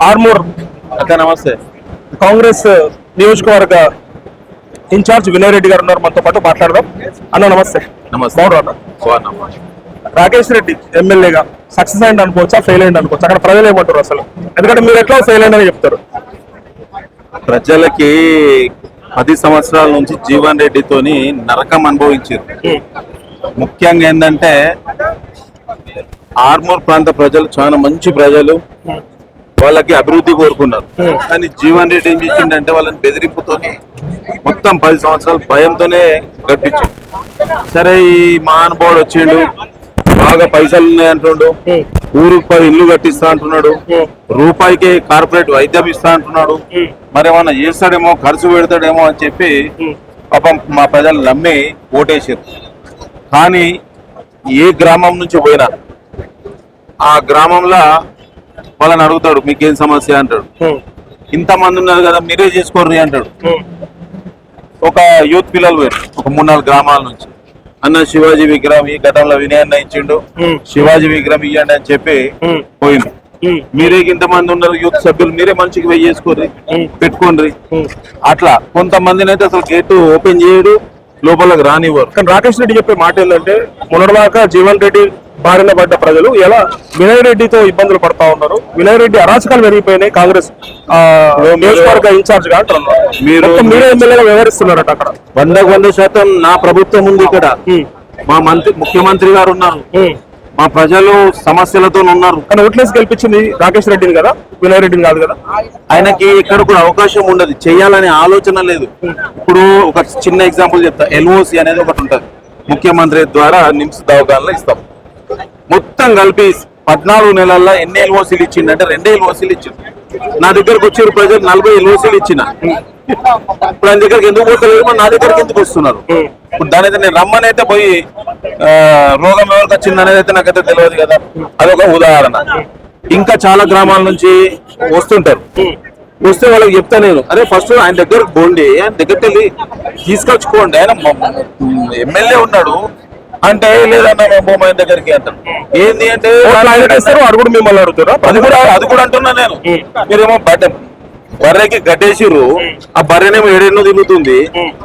ఆర్మూర్ అక్క నమస్తే. కాంగ్రెస్ నియోజకవర్గ ఇన్ఛార్జ్ వినయ్ రెడ్డి గారు ఉన్నారు, మనతో పాటు మాట్లాడదాం. అన్న నమస్తే. నమస్తే. బాగున్నా. రాకేష్ రెడ్డి ఎమ్మెల్యేగా సక్సెస్ అయింది అనుకోవచ్చా, ఫెయిల్ అయింది అనుకోవచ్చు? అక్కడ ప్రజలు ఏమంటారు అసలు? ఎందుకంటే మీరు ఎట్లా ఫెయిల్ అయిందని చెప్తారు. ప్రజలకి 10 సంవత్సరాల నుంచి జీవన్ రెడ్డితోని నరకం అనుభవించారు. ముఖ్యంగా ఏంటంటే ఆర్మూర్ ప్రాంత ప్రజలు చాలా మంచి ప్రజలు, వాళ్ళకి అభివృద్ధి కోరుకున్నారు. కానీ జీవన్ రెడ్డి ఏం చేసిండంటే వాళ్ళని బెదిరింపుతోని మొత్తం 10 సంవత్సరాలు భయంతోనే గడిపించాడు. సరే ఈ మహానుభావుడు వచ్చిండు, బాగా పైసలు ఉన్నాయంటుండు, ఊరికి 10 ఇల్లు కట్టిస్తా అంటున్నాడు, రూపాయికి కార్పొరేట్ వైద్యం ఇస్తా అంటున్నాడు, మరేమన్నా చేస్తాడేమో, ఖర్చు పెడతాడేమో అని చెప్పి పాపం మా ప్రజలు నమ్మి ఓటేసారు. కానీ ఏ గ్రామం నుంచి పోయినా ఆ గ్రామంలో వాళ్ళని అడుగుతాడు, మీకేం సమస్య అంటాడు. ఇంతమంది ఉన్నారు కదా మీరే చేసుకోర్రి అంటాడు. ఒక యూత్ పిల్లలు పోయారు ఒక 3-4 గ్రామాల నుంచి, అన్న శివాజీ విగ్రహం ఈ గతంలో వినయన్న ఇచ్చిండు, శివాజీ విగ్రహం ఇవ్వండి అని చెప్పి పోయింది. మీరే ఇంతమంది ఉన్నారు యూత్ సభ్యులు, మీరే మంచికి వెయ్యి చేసుకోర్రి, పెట్టుకోండి. అట్లా కొంతమందిని అయితే అసలు గేటు ఓపెన్ చేయడు, లోపలికి రానివ్వరు. కానీ రాకేష్ రెడ్డి చెప్పే మాట ఏంటంటే మొన్నటిదాకా జీవన్ రెడ్డి బారిన పడ్డ ప్రజలు ఎలా వినయ్ రెడ్డితో ఇబ్బందులు పడతా ఉన్నారు, వినయ్ రెడ్డి అరాచకాలు పెరిగిపోయినాయి కాంగ్రెస్ నియోజకవర్గ ఇన్ఛార్జ్ గా అంటున్నారు. మీరే ఎమ్మెల్యేగా వ్యవహరిస్తున్నారట. అక్కడ 100% నా ప్రభుత్వం ఉంది. ఇక్కడ మా ముఖ్యమంత్రి గారు ఉన్నారు, మా ప్రజలు సమస్యలతో ఉన్నారు. కానీ ఓట్లేసి గెలిపించింది రాకేష్ రెడ్డిని కదా, వినయ్ రెడ్డిని కాదు కదా. ఆయనకి ఇక్కడ కూడా అవకాశం ఉండదు, చేయాలనే ఆలోచన లేదు. ఇప్పుడు ఒక చిన్న ఎగ్జాంపుల్ చెప్తా. ఎల్ఓసి అనేది ఒకటి ఉంటుంది, ముఖ్యమంత్రి ద్వారా నిమ్స్ దవాఖానలో ఇస్తాం. మొత్తం కలిపి 14 నెలల్లో ఎన్ని ఎల్ఓసీలు ఇచ్చిండంటే 2 ఎల్ఓసీలు ఇచ్చిండు. నా దగ్గరకు వచ్చే ప్రజలు 40 ఎల్ఓసీలు ఇచ్చిన. ఇప్పుడు ఆయన దగ్గరికి ఎందుకు పోతలేదు, నా దగ్గరికి ఎందుకు వస్తున్నారు? ఇప్పుడు దాని అయితే నేను రమ్మని అయితే పోయి రోగం ఎవరికి వచ్చింది అనేది అయితే నాకైతే తెలియదు కదా. అదొక ఉదాహరణ. ఇంకా చాలా గ్రామాల నుంచి వస్తుంటారు. వస్తే వాళ్ళకి చెప్తా నేను, అరే ఫస్ట్ ఆయన దగ్గరకు పోండి, ఆయన దగ్గరికి వెళ్ళి తీసుకొచ్చుకోండి, ఆయన ఎమ్మెల్యే ఉన్నాడు అంటే లేదన్నా మేము ఆయన దగ్గరికి అంటారు. ఏంది అంటే అది కూడా మిమ్మల్ని అడుగుతారా? అది కూడా అంటున్నా నేను. మీరేమో బర్రెకి గడ్డేసిరు, ఆ బర్రెనేమో ఏడెన్నో తిరుగుతుంది,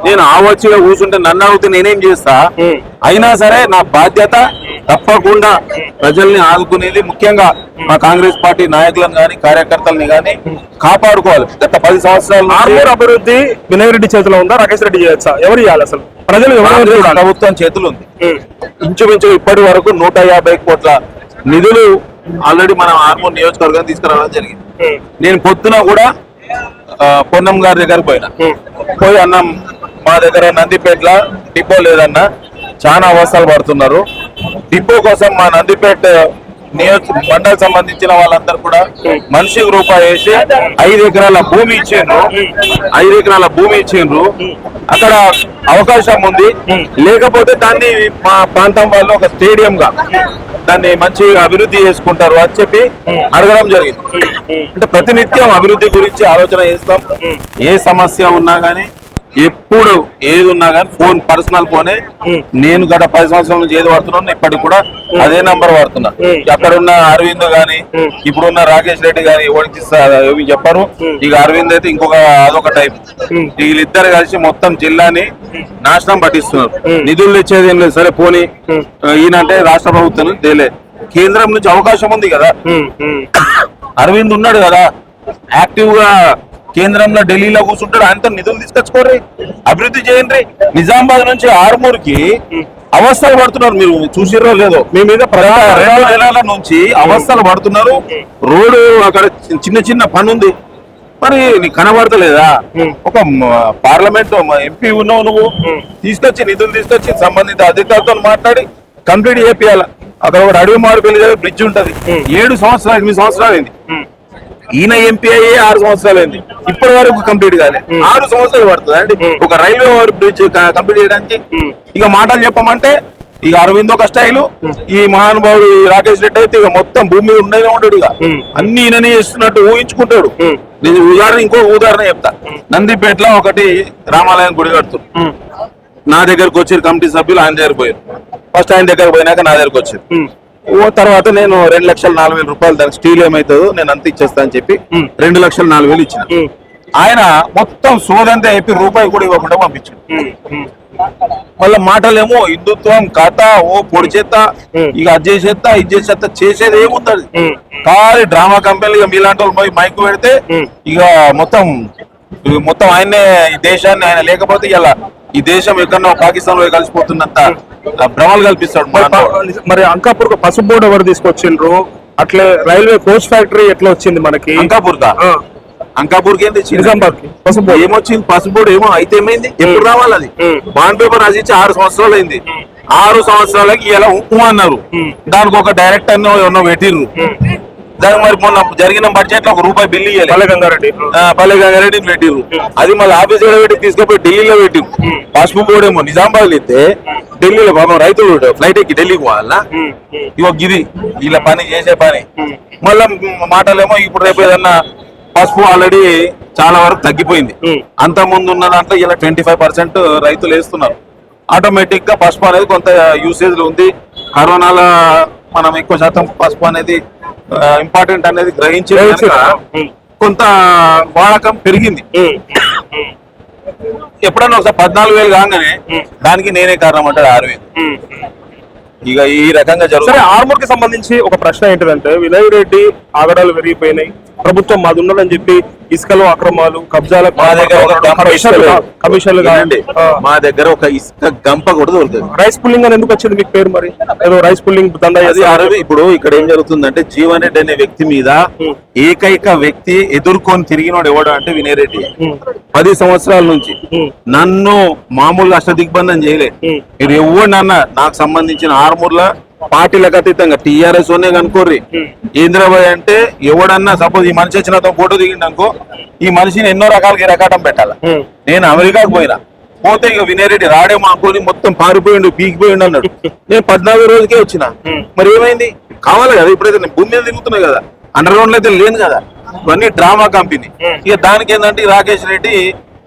నేను ఆవచ్చిగా కూర్చుంటే నన్ను అడిగితే నేనేం చేస్తా? అయినా సరే నా బాధ్యత తప్పకుండా ప్రజల్ని ఆదుకునేది, ముఖ్యంగా మా కాంగ్రెస్ పార్టీ నాయకులను గాని కార్యకర్తల్ని గాని కాపాడుకోవాలి. గత 10 సంవత్సరాలు ఆర్మూర్ అభివృద్ధి వినయ్ రెడ్డి చేతిలో ఉందా, రాకేష్ రెడ్డి చేయొచ్చా? ఎవరు ఇవ్వాలి అసలు? ప్రజలు ప్రభుత్వం చేతులు ఉంది. ఇంచుమించు ఇప్పటి వరకు 150 కోట్ల నిధులు ఆల్రెడీ మనం ఆర్మూర్ నియోజకవర్గం తీసుకురావడం జరిగింది. నేను పొద్దున కూడా పొన్నం గారి దగ్గర పోయి అన్నం, మా దగ్గర నందిపేటలో డిపో లేదన్నా, చాలా అవస్థలు పడుతున్నారు. డిపో కోసం మా నందిపేట మండలం సంబంధించిన వాళ్ళందరూ కూడా మనిషికి రూపాయి వేసి 5 ఎకరాల భూమి ఇచ్చిండ్రు. 5 ఎకరాల భూమి ఇచ్చిండ్రు. అక్కడ అవకాశం ఉంది, లేకపోతే దాన్ని మా ప్రాంతం వాళ్ళు ఒక స్టేడియం గా దాన్ని మంచిగా అభివృద్ధి చేసుకుంటారు అని చెప్పి అడగడం జరిగింది. అంటే ప్రతినిత్యం అభివృద్ధి గురించి ఆలోచన చేస్తాం. ఏ సమస్య ఉన్నా గానీ, ఎప్పుడు ఏది ఉన్నా కానీ ఫోన్, పర్సనల్ ఫోనే. నేను గత 10 సంవత్సరాల నుంచి ఏది వాడుతున్నాను ఇప్పటికి కూడా అదే నంబర్ వాడుతున్నా. అక్కడ ఉన్న అరవింద్ గాని, ఇప్పుడున్న రాకేష్ రెడ్డి గాని ఎవరికి ఏమి చెప్పారు. ఇక అరవింద్ అయితే ఇంకొక అదొక టైప్. వీళ్ళిద్దరు కలిసి మొత్తం జిల్లాని నాశనం పట్టిస్తున్నారు. నిధులు ఇచ్చేది ఏం లేదు. సరే పోనీ, ఈయనంటే రాష్ట్ర ప్రభుత్వం తేలే, కేంద్రం నుంచి అవకాశం ఉంది కదా. అరవింద్ ఉన్నాడు కదా యాక్టివ్ గా, కేంద్రంలో ఢిల్లీలో కూర్చుంటాడు, ఆయనతో నిధులు తీసుకొచ్చుకోర్రి, అభివృద్ధి చేయండి. నిజామాబాద్ నుంచి ఆర్మూర్కి అవస్థలు పడుతున్నారు, మీరు చూసిరో లేదో. మీ మీద 2 నెలల నుంచి అవస్థలు పడుతున్నారు. రోడ్డు అక్కడ చిన్న చిన్న పని ఉంది, మరి నీకు కనబడతలేదా? ఒక పార్లమెంట్ ఎంపీ ఉన్నావు, నువ్వు తీసుకొచ్చి నిధులు తీసుకొచ్చి సంబంధిత అధికారులతో మాట్లాడి కంప్లీట్ చేపియాల. అక్కడ ఒక అడవి మాడిపల్లి బ్రిడ్జ్ ఉంటది, 7 సంవత్సరాలు 8 సంవత్సరాలు అయింది. ఈయన ఎంపీ అయ్యే 6 సంవత్సరాలు అయింది, ఇప్పటి వరకు కంప్లీట్ కాలే. 6 సంవత్సరాలు పడుతుంది అండి ఒక రైల్వే ఓవర్ బ్రిడ్జ్ కంప్లీట్ చేయడానికి. ఇక మాటలు చెప్పమంటే ఇక అరవింద్ ఒక స్టైలు, ఈ మహానుభావుడు రాకేష్ రెడ్డి అయితే ఇక మొత్తం భూమి ఉండేనే ఉంటాడు. ఇక అన్ని ఈయననే చేస్తున్నట్టు ఊహించుకుంటాడు. నేను ఇంకో ఉదాహరణ చెప్తా. నందిపేటలో ఒకటి రామాలయం గుడి కడుతున్నారు. నా దగ్గరకు వచ్చారు కమిటీ సభ్యులు, ఆయన దగ్గర పోయారు. ఫస్ట్ ఆయన దగ్గర పోయినాక నా దగ్గరకు వచ్చారు. ఓ తర్వాత నేను 2,04,000 రూపాయలు దానికి స్టీల్ ఏమవుతుందో నేను అంత ఇచ్చేస్తా అని చెప్పి 2,04,000 ఇచ్చిన. ఆయన మొత్తం సోదంతా చెప్పి రూపాయి కూడా ఇవ్వకుండా పంపించాడు. మళ్ళీ మాటలేమో హిందుత్వం కథ ఓ పొడి చేత ఇక అది చేసేస్తా ఇది చేసేస్తా చేసేది ఏముంటది కానీ డ్రామా కంపెనీలు ఇక మీలాంటి వాళ్ళు పోయి మైక్ పెడితే ఇక మొత్తం ఆయన్నే ఈ దేశాన్ని ఆయన లేకపోతే ఇలా ఈ దేశం ఎక్కడో పాకిస్తాన్ లో కలిసిపోతున్నంత భ్రమలు కల్పిస్తాడు. మరి అంకాపూర్ పసుపు బోర్డు ఎవరు తీసుకొచ్చిండ్రు? అట్లే రైల్వే కోచ్ ఫ్యాక్టరీ ఎట్లా వచ్చింది మనకి? అంకాపూర్కి ఏం తెచ్చి ఏమొచ్చింది పసుపుబోర్డు ఏమో అయితే ఏమైంది ఎప్పుడు రావాలి అది బాండ్ పేపర్ రాసిచ్చి 6 సంవత్సరాలు అయింది. 6 సంవత్సరాలకి ఇలా ఉప్పు అన్నారు దానికి ఒక డైరెక్టర్ ఎవరినో పెట్టిర్రు దానికి మరి మొన్న జరిగిన బడ్జెట్ లో ₹1 బిల్లు ఇవ్వాలి పల్లె గంగారెడ్డిని పెట్టిర్రు అది మళ్ళీ ఆఫీస్ పెట్టి తీసుకుపోయి ఢిల్లీలో పెట్టిరు. పసుపు బోర్డు ఏమో నిజామాబాద్ అయితే ఢిల్లీలో పాపం రైతులు ఫ్లైట్ ఎక్కి ఢిల్లీకి పోవాలా ఇవో గిది ఇలా పని చేసే పని మళ్ళా మాటలేమో ఇప్పుడు రేపు ఏదన్నా పసుపు ఆల్రెడీ చాలా వరకు తగ్గిపోయింది. అంత ముందు ఉన్న దాంట్లో ఇలా 25% రైతులు వేస్తున్నారు. ఆటోమేటిక్ గా పసుపు అనేది కొంత యూసేజ్ లో ఉంది. కరోనాలో మనం ఎక్కువ శాతం పసుపు అనేది ఇంపార్టెంట్ అనేది గ్రహించి కొంత వాడకం పెరిగింది. ఎప్పుడన్నా ఒకసారి 14,000 కాగానే దానికి నేనే కారణం అంటాడు 6,000. ఇక ఈ రకంగా జరుగుతుంది. ఆర్మూర్ కి సంబంధించి ఒక ప్రశ్న ఏంటంటే వినయ్ రెడ్డి ఆగడాలు పెరిగిపోయినాయి, ప్రభుత్వం మాది ఉన్నదని చెప్పి ఇసుకలో అక్రమాలు కబ్జాలకు కమిషన్లు కాదండి. మా దగ్గర ఒక ఇసుక గంప కూడా దొరుకుతుంది. రైస్ పుల్లింగ్ అని ఎందుకు వచ్చింది మీకు పేరు? మరి ఏదో రైస్ పుల్లింగ్ దండ. ఇప్పుడు ఇక్కడ ఏం జరుగుతుందంటే జీవన్ రెడ్డి అనే వ్యక్తి మీద ఏకైక వ్యక్తి ఎదుర్కొని తిరిగినోడు ఎవడు అంటే వినయ్ రెడ్డి. 10 సంవత్సరాల నుంచి నన్ను మామూలుగా అష్టదిగ్బంధం చేయలే. మీరు ఎవరినన్నా నాకు సంబంధించిన ఆర్మూర్లో పార్టీలకు అతీతంగా టీఆర్ఎస్ ఓనే కనుకోర్రి ఇంద్రబాయ్ అంటే ఎవడన్నా సపోజ్ ఈ మనిషి వచ్చిన ఫోటో దిగిండు అనుకో ఈ మనిషిని ఎన్నో రకాలుగా రకాటం పెట్టాల. నేను అమెరికాకు పోయినా పోతే ఇక వినయ్ రెడ్డి రాడేమో అనుకోని మొత్తం పారిపోయిండు పీకిపోయిండు అన్నాడు. నేను 14 రోజులకే వచ్చిన. మరి ఏమైంది కావాలి కదా ఇప్పుడైతే నేను భూమి మీద దిగుతున్నా కదా అండర్ గ్రౌండ్ లో అయితే లేను కదా. ఇవన్నీ డ్రామా కంపెనీ. ఇక దానికి ఏంటంటే రాకేష్ రెడ్డి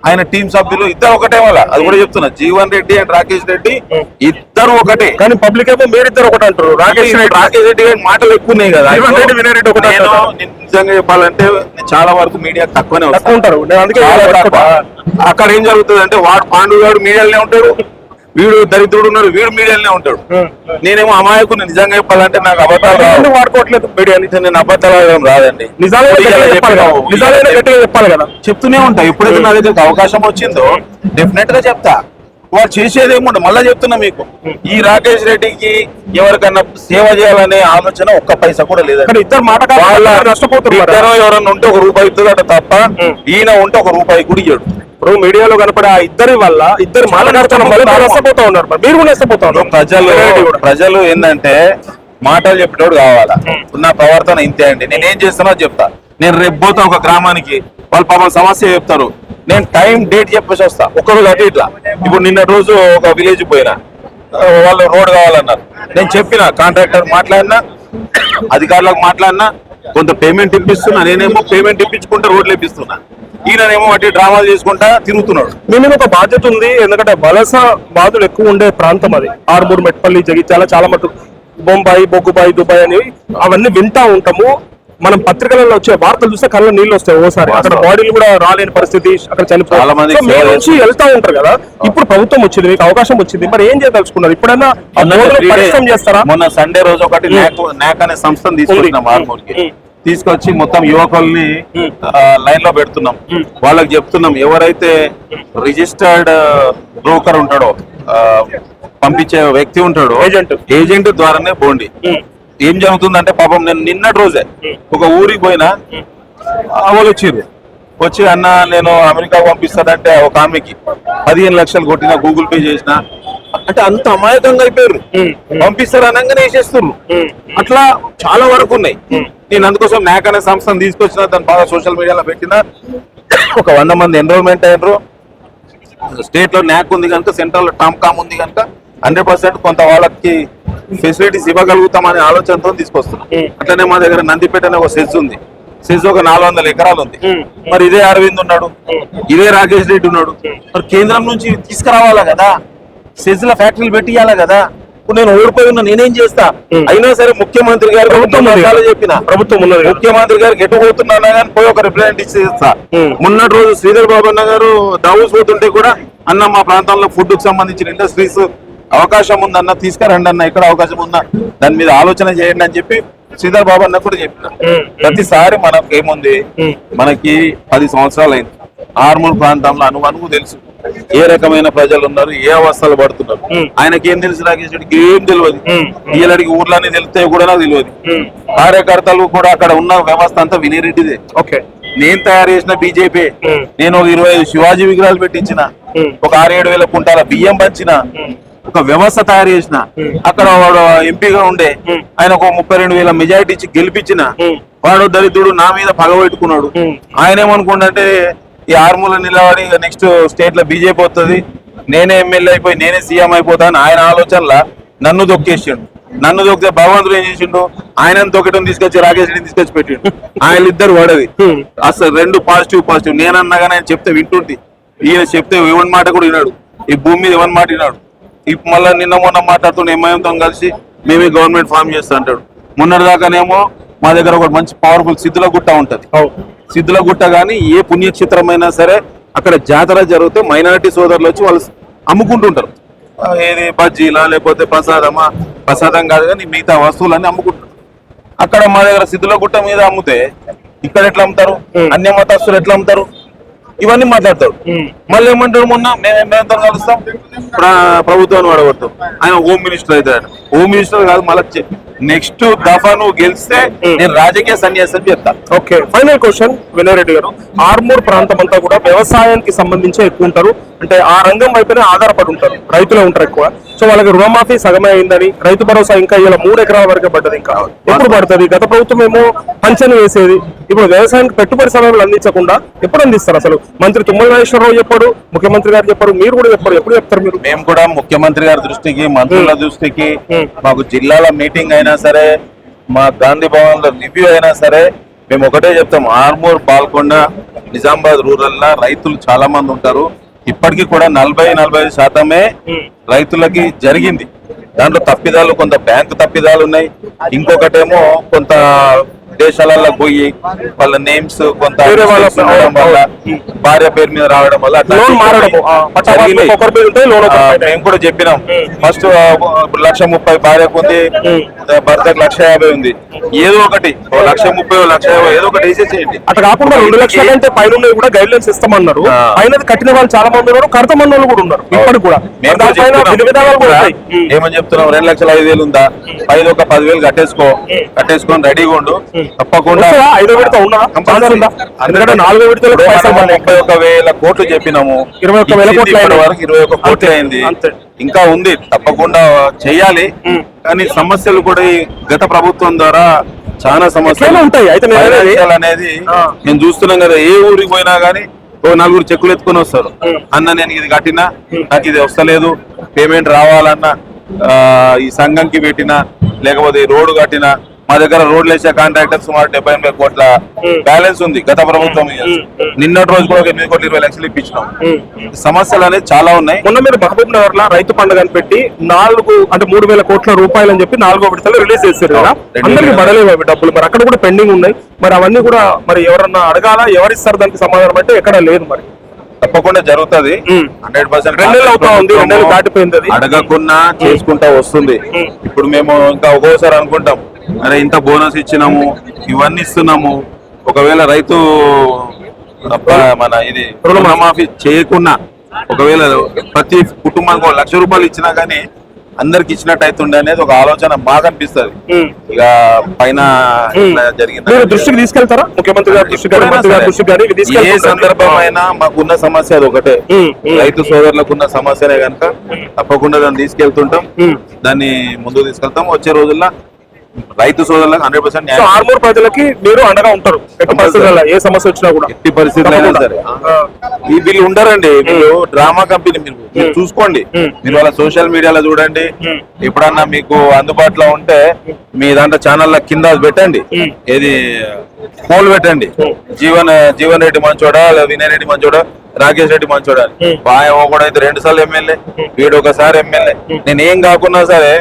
ఆయన టీం సభ్యులు ఇద్దరు ఒకటే వాళ్ళ అది కూడా చెప్తున్నా. జీవన్ రెడ్డి అండ్ రాకేష్ రెడ్డి ఇద్దరు ఒకటే కానీ పబ్లిక్ ఏమో మీరిద్దరు ఒకటి అంటారు. రాకేష్ రెడ్డి మాటలు ఎక్కువ ఉన్నాయి కదా. వినయ్ రెడ్డి ఒకటే. నిజంగా చెప్పాలంటే చాలా వరకు మీడియా తక్కువనే ఉంటారు. అక్కడ ఏం జరుగుతుంది అంటే వాడు పాండు గారు మీడియాలోనే ఉంటాడు, వీడు దరిద్రుడు ఉన్నాడు వీడు మీడియాలోనే ఉంటాడు. నేనేమో అమాయకుని. నిజంగా చెప్పాలంటే నాకు అబద్ధాలు వాడుకోవట్లేదు మీడియాని. నేను అబద్ధాలు ఆడడం రాదండి. చెప్పాలి కదా చెప్తూనే ఉంటా. ఎప్పుడైతే నా దగ్గర అవకాశం వచ్చిందో డెఫినెట్ గా చెప్తా. వాడు చేసేది ఏముండ మళ్ళా చెప్తున్నా మీకు. ఈ రాకేష్ రెడ్డికి ఎవరికన్నా సేవ చేయాలనే ఆలోచన ఒక్క పైసా కూడా లేదు. ఇద్దరు మాట నష్టపోతున్నారు. ఎవరన్నా ఉంటే ₹1 ఇస్తుందట తప్ప ఈయన ఉంటే ₹1 కూడా ఇయ్యడు. ఇప్పుడు మీడియాలో కనపడే ఆ ఇద్దరి వల్ల ఇద్దరు మాట్లాడుతున్న నష్టపోతా ఉన్నారు. మీరు కూడా నష్టపోతా ఉన్నారు. ప్రజలు ఏంటంటే మాటలు చెప్పేటోడు కావాలా. నా ప్రవర్తన ఇంతే అండి. నేనేం చేస్తానో చెప్తా. నేను రేపు పోతా ఒక గ్రామానికి వాళ్ళు పాపం సమస్య చెప్తారు. నేను టైం డేట్ చెప్పేసి వస్తా. ఒక్కరోజు అటు ఇట్లా. ఇప్పుడు నిన్న రోజు ఒక విలేజ్ పోయినా వాళ్ళు రోడ్ కావాలన్నారు. నేను చెప్పిన కాంట్రాక్టర్ మాట్లాడినా అధికారులకు మాట్లాడినా కొంత పేమెంట్ ఇప్పిస్తున్నా. నేనేమో పేమెంట్ ఇప్పించుకుంటా రోడ్లు ఇప్పిస్తున్నా. ఈయనేమో వాటి డ్రామాలు చేసుకుంటా తిరుగుతున్నాడు. మేము ఒక బాధ్యత ఉంది. ఎందుకంటే వలస బాధలు ఎక్కువ ఉండే ప్రాంతం అది. ఆర్మూర్, మెట్పల్లి, జగిత్యాల చాలా మటుకు బొంబాయి, బొగ్గుబాయి, దుబాయ్ అనేవి అవన్నీ వింటా ఉంటాము. మనం పత్రికలలో వచ్చే వార్తలు చూస్తే కళ్ళ నీళ్ళు వస్తాయి. ఓసారి అక్కడ బాడీలు కూడా రాలేని పరిస్థితి, అక్కడ చనిపోయి వెళ్తా ఉంటారు కదా. ఇప్పుడు ప్రభుత్వం వచ్చింది, మీకు అవకాశం వచ్చింది, మరి ఏం చేయదలుచుకున్నారు? ఇప్పుడైనా పరిశ్రమ చేస్తారా? మొన్న సండే రోజు ఒకటి నాక్ అనే సంస్థను తీసుకొచ్చినాం ఆర్మూర్కి. తీసుకొచ్చి మొత్తం యువకుల్ని లైన్ లో పెడుతున్నాం. వాళ్ళకి చెప్తున్నాం ఎవరైతే రిజిస్టర్డ్ బ్రోకర్ ఉంటాడో పంపించే వ్యక్తి ఉంటాడో ఏజెంట్ ద్వారానే పోండి. ఏం జరుగుతుందంటే పాపం నేను నిన్నటి రోజే ఒక ఊరికి పోయినా వాళ్ళు వచ్చి అన్న నేను అమెరికా పంపిస్తానంటే ఒక ఆమెకి 15 లక్షలు కొట్టిన గూగుల్ పే చేసిన అంటే అంత అమాయకంగా అయిపోయారు. పంపిస్తారు అనగానే వేసేస్తున్నారు. అట్లా చాలా వరకు ఉన్నాయి. నేను అందుకోసం నాక్ అనే సంస్థను తీసుకొచ్చిన. దాన్ని బాగా సోషల్ మీడియాలో పెట్టిన. ఒక 100 మంది ఎన్రోల్మెంట్ అయ్యారు. స్టేట్ లో నాక్ ఉంది కనుక సెంట్రల్ లో టామ్కామ్ ఉంది కనుక 100% కొంత వాళ్ళకి ఫెసిలిటీస్ ఇవ్వగలుగుతామనే ఆలోచనతో తీసుకొస్తున్నాం. అట్లనే మా దగ్గర నందిపేట అనే ఒక సెజ్ ఉంది. సెజ్ ఒక 400 ఎకరాలు ఉంది. మరి ఇదే అరవింద్ ఉన్నాడు, ఇదే రాకేష్ రెడ్డి ఉన్నాడు. మరి కేంద్రం నుంచి తీసుకురావాలా కదా, సెజ్ లో ఫ్యాక్టరీలు పెట్టియాలా కదా. ఇప్పుడు నేను ఓడిపోయి ఉన్నా, నేనేం చేస్తా? అయినా సరే ముఖ్యమంత్రి గారు చెప్పిన ప్రభుత్వం ఉన్నది. ముఖ్యమంత్రి గారికి ఎటు పోతున్నా కానీ పోయి ఒక రిప్రజెంట్ ఇస్తా. మొన్నటి రోజు శ్రీధర్ బాబు అన్న గారు దావూస్ పోతుంటే కూడా అన్న మా ప్రాంతంలో ఫుడ్ కు సంబంధించిన ఇండస్ట్రీస్ అవకాశం ఉందన్న, తీసుకురండి అన్న, ఇక్కడ అవకాశం ఉందా, దాని మీద ఆలోచన చేయండి అని చెప్పి శ్రీధర్ బాబు అన్న కూడా చెప్పిన. ప్రతిసారి మనకి ఏముంది, మనకి 10 సంవత్సరాలు అయింది ఆర్మూర్ ప్రాంతంలో అనువు తెలుసు ఏ రకమైన ప్రజలు ఉన్నారు, ఏ అవస్థలు పడుతున్నారు. ఆయనకి ఏం తెలుసు? రాకేష్ రెడ్డికి ఏం తెలియదు. వీళ్ళడికి ఊర్లోనే తెలిస్తే కూడా నాకు తెలియదు. కార్యకర్తలు కూడా అక్కడ ఉన్న వ్యవస్థ అంతా వినయరెడ్డిదే. ఓకే, నేను తయారు చేసిన బీజేపీ. నేను ఒక 25 శివాజీ విగ్రహాలు పెట్టించిన, ఒక 6-7 వేల కుంటాల బియ్యం పంచిన, ఒక వ్యవస్థ తయారు చేసిన. అక్కడ వాడు ఎంపీగా ఉండే ఆయన ఒక 32 వేల మెజారిటీ ఇచ్చి గెలిపించిన. వాడు దళితుడు నా మీద పగబెట్టుకున్నాడు. ఆయన ఏమనుకుంటే ఈ ఆర్మూల నిలబడి నెక్స్ట్ స్టేట్ లో బీజేపీ వస్తుంది, నేనే ఎమ్మెల్యే అయిపోయి నేనే సీఎం అయిపోతాను ఆయన ఆలోచనలా నన్ను దొక్కేసిండు. నన్ను దొక్కితే భగవంతుడు ఏం చేసిండు, ఆయన తొక్కటం తీసుకొచ్చి రాకేష్ రెడ్డిని తీసుకొచ్చి పెట్టిండు. ఆయన ఇద్దరు పడది. అసలు రెండు పాజిటివ్. నేనన్నాగానే ఆయన చెప్తే వింటుంటి, ఈయన చెప్తే ఎవరి మాట కూడా విన్నాడు. ఈ భూమి మీద ఎవరి మాట విన్నాడు. ఇప్పుడు మళ్ళీ నిన్న మొన్న మాట్లాడుతున్న ఎంఐఎంతో కలిసి మేమే గవర్నమెంట్ ఫామ్ చేస్తా అంటాడు. మొన్నటి దాకానేమో మా దగ్గర ఒక మంచి పవర్ఫుల్ సిద్ధుల గుట్ట ఉంటది. సిద్ధుల గుట్ట కానీ ఏ పుణ్యక్షేత్రమైనా సరే అక్కడ జాతర జరిగితే మైనారిటీ సోదరులు వచ్చి వాళ్ళు అమ్ముకుంటుంటారు. ఏది బజ్జీలా లేకపోతే ప్రసాదం కాదు కానీ మిగతా వస్తువులన్నీ అమ్ముకుంటారు. అక్కడ మా దగ్గర సిద్ధుల గుట్ట మీద అమ్ముతే ఇక్కడ ఎట్లా అమ్ముతారు, అన్య మతస్థులు ఎట్లా అమ్ముతారు, ఇవన్నీ మాట్లాడతారు. మళ్ళీ ఏమంటారు, మొన్న మేము ఎంతో కలుస్తాం ప్రభుత్వాన్ని వాడగొడతాం, ఆయన హోమ్ మినిస్టర్ అవుతాడు. హోమ్ మినిస్టర్ కాదు, మళ్ళీ నెక్స్ట్ దఫా నువ్వు గెలిస్తే నేను రాజకీయ సన్యాసం చెప్తా. ఓకే, ఫైనల్ క్వశ్చన్ వినయరెడ్డి గారు, ఆర్మూర్ ప్రాంతం అంతా కూడా వ్యవసాయానికి సంబంధించి ఎక్కువ ఉంటారు, అంటే ఆ రంగం వైపునే ఆధారపడి ఉంటారు, రైతులే ఉంటారు ఎక్కువ. సో వాళ్ళకి రుణమాఫీ సగమే అయిందని, రైతు భరోసా ఇంకా ఇలా 3 ఎకరాల వరకే పడ్డది. ఇంకా ఎప్పుడు పడుతుంది? గత ప్రభుత్వం ఏమో పంచని వేసేది, ఇప్పుడు వ్యవసాయానికి పెట్టుబడి సమయంలో అందించకుండా ఎప్పుడు అందిస్తారు? అసలు మంత్రి తుమ్మల నాగేశ్వరరావు చెప్పాడు, ముఖ్యమంత్రి గారు చెప్పారు, మీరు కూడా చెప్పారు, ఎప్పుడు చెప్తారు మీరు? మేము కూడా ముఖ్యమంత్రి గారి దృష్టికి, మంత్రుల దృష్టికి, మాకు జిల్లాల మీటింగ్ అయినా సరే, మా గాంధీ భవన్ లో రివ్యూ అయినా సరే, మేము ఒకటే చెప్తాం, ఆర్మూర్, పాల్కొండ, నిజామాబాద్ రూరల్ లా రైతులు చాలా మంది ఉంటారు. ఇప్పటికీ కూడా 40-45% రైతులకి జరిగింది. దాంట్లో తప్పిదాలు, కొంత బ్యాంకు తప్పిదాలు ఉన్నాయి. ఇంకొకటేమో కొంత దేశాలలో పోయి వాళ్ళ నేమ్స్ కొంత వల్ల, భార్య పేరు మీద రావడం వల్ల మేము కూడా చెప్పినాం. ఫస్ట్ 1,30,000 భార్యకు ఉంది, భర్తకు 1,50,000 ఉంది. ఏదో ఒకటి 1,30,000, 1,50,000 ఏదో ఒకటి వేసేసేయండి. అట్లా కాకుండా 2 లక్షల కంటే పైన కూడా గైడ్ లైన్స్ ఇస్తామన్నారు. అయినా కట్టిన వాళ్ళు చాలా మంది ఉన్నారు, కడత మంది వాళ్ళు కూడా ఉన్నారు. ఇప్పటికి కూడా ఏమని చెప్తున్నాం, 2,05,000 ఉందా, పైన ఒక 10,000 కట్టేసుకొని రెడీగా ఉండు. తప్పకుండా 5వ విడత ఉన్నా, ఎందుకంటే 4వ విడతలో 31,000 కోట్లు చెప్పినాము, 21,000 కోట్లు వరకు 21 కోట్లు అయింది. ఇంకా ఉంది, తప్పకుండా చేయాలి. కానీ సమస్యలు కూడా ఈ గత ప్రభుత్వం ద్వారా చాలా సమస్యలు ఉంటాయి. అయితే అనేది మేము చూస్తున్నాం కదా, ఏ ఊరికి పోయినా గానీ 4 చెక్కులు ఎత్తుకొని వస్తారు. అన్న నేను ఇది కట్టినా, నాకు ఇది వస్తలేదు, పేమెంట్ రావాలన్నా, ఈ సంఘంకి పెట్టినా, లేకపోతే ఈ రోడ్డు కట్టినా, మా దగ్గర రోడ్లు వేసే కాంట్రాక్టర్ సుమారు 78 కోట్ల బ్యాలెన్స్ ఉంది గత ప్రభుత్వం. నిన్నటి రోజు కూడా 8 కోట్ల 20 లక్షలు ఇప్పించినాం. సమస్యలు అనేది చాలా ఉన్నాయి. మొన్న మీరు మహబూబ్ నగర్ లో రైతు పండుగ అని పెట్టి 3,000 కోట్ల రూపాయలు అని చెప్పి 4వ విడతలో రిలీజ్ చేశారు కదా, అందరికి పడలేవు అవి డబ్బులు. మరి అక్కడ కూడా పెండింగ్ ఉన్నాయి. మరి అవన్నీ కూడా మరి ఎవరన్నా అడగాలా, ఎవరిస్తారు దానికి సమాధానం అంటే ఎక్కడ లేదు. మరి తప్పకుండా జరుగుతుంది. 100% 2 నెలలు అవుతా ఉంది, 2 నెలలు దాటిపోయింది. అడగకుండా చేసుకుంటా వస్తుంది. ఇప్పుడు మేము ఇంకా ఒక్కోసారి అనుకుంటాం, అరే ఇంత బోనస్ ఇచ్చినాము, ఇవన్నీ ఇస్తున్నాము, ఒకవేళ రైతు మన ఇది రుణమాఫీ చేయకున్నా, ఒకవేళ ప్రతి కుటుంబానికి 1,00,000 రూపాయలు ఇచ్చినా గానీ అందరికి ఇచ్చినట్టు అవుతుండే అనేది ఒక ఆలోచన బాగా అనిపిస్తుంది. ఇక పైన జరిగింది దృష్టికి తీసుకెళ్తారా ముఖ్యమంత్రి గారు దృష్టికి? ఏ సందర్భం అయినా మాకున్న సమస్య అది ఒకటే, రైతు సోదరులకు ఉన్న సమస్యనే కనుక తప్పకుండా దాన్ని తీసుకెళ్తుంటాం, దాన్ని ముందుకు తీసుకెళ్తాం. వచ్చే రోజుల్లో రైతు సోదరులకు 100% ఆర్మూర్ ప్రజలకి మీరు అండగా ఉంటారు, ఏ సమస్య వచ్చినా కూడా, ఎట్టి పరిస్థితుల్లో అయినా సరే. వీళ్ళు ఉండరండి, వీళ్ళు డ్రామా కంపెనీ. మీరు చూసుకోండి, మీరు వాళ్ళ సోషల్ మీడియాలో చూడండి. ఎప్పుడన్నా మీకు అందుబాటులో ఉంటే మీ దాంట్లో ఛానల్ కింద పెట్టండి, ఏది పోల్ పెట్టండి, జీవన్ రెడ్డి మంచోడా, వినయ్ రెడ్డి మంచోడా, రాకేష్ రెడ్డి మంచోడా. ఒకడైతే 2 సార్లు ఎమ్మెల్యే, వీడు ఒకసారి ఎమ్మెల్యే. నేను ఏం కాకున్నా సరే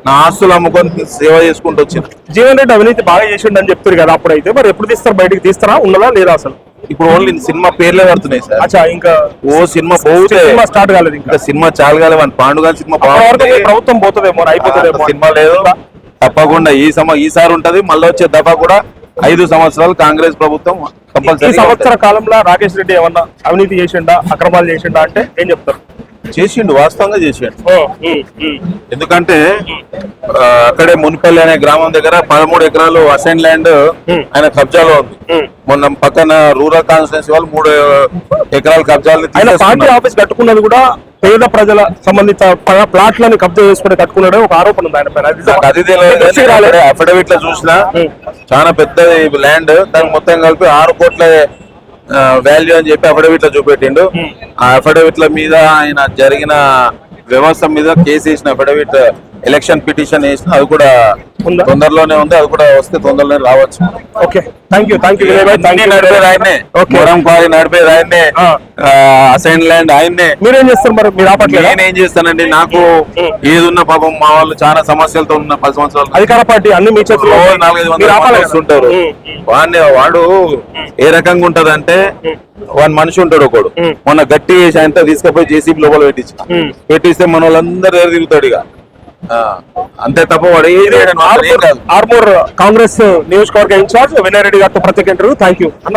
నా ఆస్తులు అమ్ముకొని సేవ చేసుకుంటూ వచ్చింది. జీవన్ రెడ్డి అవినీతి బాగా చేసిండు అని చెప్తారు కదా అప్పుడైతే, మరి ఎప్పుడు తీస్తారు బయటకి, తీస్తారా ఉన్నదా లేదా అసలు? ఇప్పుడు ఓన్లీ సినిమా పేర్లే పడుతున్నాయి సార్. అచ్చా, ఇంకా సినిమా సినిమా స్టార్ట్ కాలేదు, ఇంకా సినిమా చాలా కాలేదు. పాండుగా సినిమా ప్రభుత్వం పోతుందేమో, అయిపోతుందేమో. సినిమా లేదు, తప్పకుండా ఈసారి ఉంటది. మళ్ళీ వచ్చే దఫా కూడా 5 సంవత్సరాలు కాంగ్రెస్ ప్రభుత్వం ఈ కంపల్సరీ. సంవత్సర కాలంలో రాకేష్ రెడ్డి ఏమన్నా అవినీతి చేసిండా, అక్రమాలు చేసిండా అంటే ఏం చెప్తారు? చేసిండు, వాస్తవంగా చేసిండు. ఎందుకంటే అక్కడే మునిపల్లి అనే గ్రామం దగ్గర 13 ఎకరాలు అసైన్ ల్యాండ్ ఆయన కబ్జాలో ఉంది. మొన్న పక్కన రూరల్ కాన్స్టిట్యున్సీ వాళ్ళు 3 ఎకరాల కబ్జాలు. ఆయన పార్టీ ఆఫీస్ కట్టుకున్నది కూడా పేద ప్రజల సంబంధిత ప్లాట్లను కబ్జా చేసుకుని కట్టుకున్నాడు ఒక ఆరోపణ ఉంది ఆయన పైన. అది తెలియదు. అఫిడవిట్ లో చూసినా చాలా పెద్ద ల్యాండ్, దానికి మొత్తం కలిపి 6 కోట్ల వాల్యూ అని చెప్పి అఫిడవిట్ లో చూపెట్టిండు. ఆ అఫిడవిట్ల మీద ఆయన జరిగిన వ్యవస్థ మీద కేసు వేసిన, అఫిడవిట్ ఎలక్షన్ పిటిషన్ వేసిన, అది కూడా తొందరలోనే ఉంది. అది కూడా వస్తే తొందరలోనే రావచ్చు. ఓకే, థ్యాంక్ యూ నడిపేది ఆయనే, మొరంపాలి నడిపేది ఆయనే, అసైన్ ల్యాండ్ ఆయన్నే. మీరేం చేస్తారు మరి? మీరు ఆపట్లేదు? నేనేం చేస్తానండి, నాకు ఏదున్న పాపం మా వాళ్ళు చాలా సమస్యలతో ఉన్న 10 సంవత్సరాలు అధికార పార్టీ అన్ని మీ చేతిలో 400-500 వస్తుంటారు. వాడు ఏ రకంగా ఉంటదంటే, వాడి మనిషి ఉంటాడు ఒకడు, మొన్న గట్టి చేసి ఆయన తీసుకుపోయి జేసీబీ లోపల పెట్టిస్తే మన వాళ్ళందరూ తిరుగుతాడు ఇక. అంతే తప్ప వాడు ఆర్మూర్ కాంగ్రెస్ నియోజకవర్గ ఇన్ఛార్జ్ వినయ్ రెడ్డి గారితో ప్రత్యేక ఇంటర్వ్యూ. థ్యాంక్ యూ అన్న,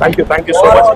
థ్యాంక్ యూ సో మచ్.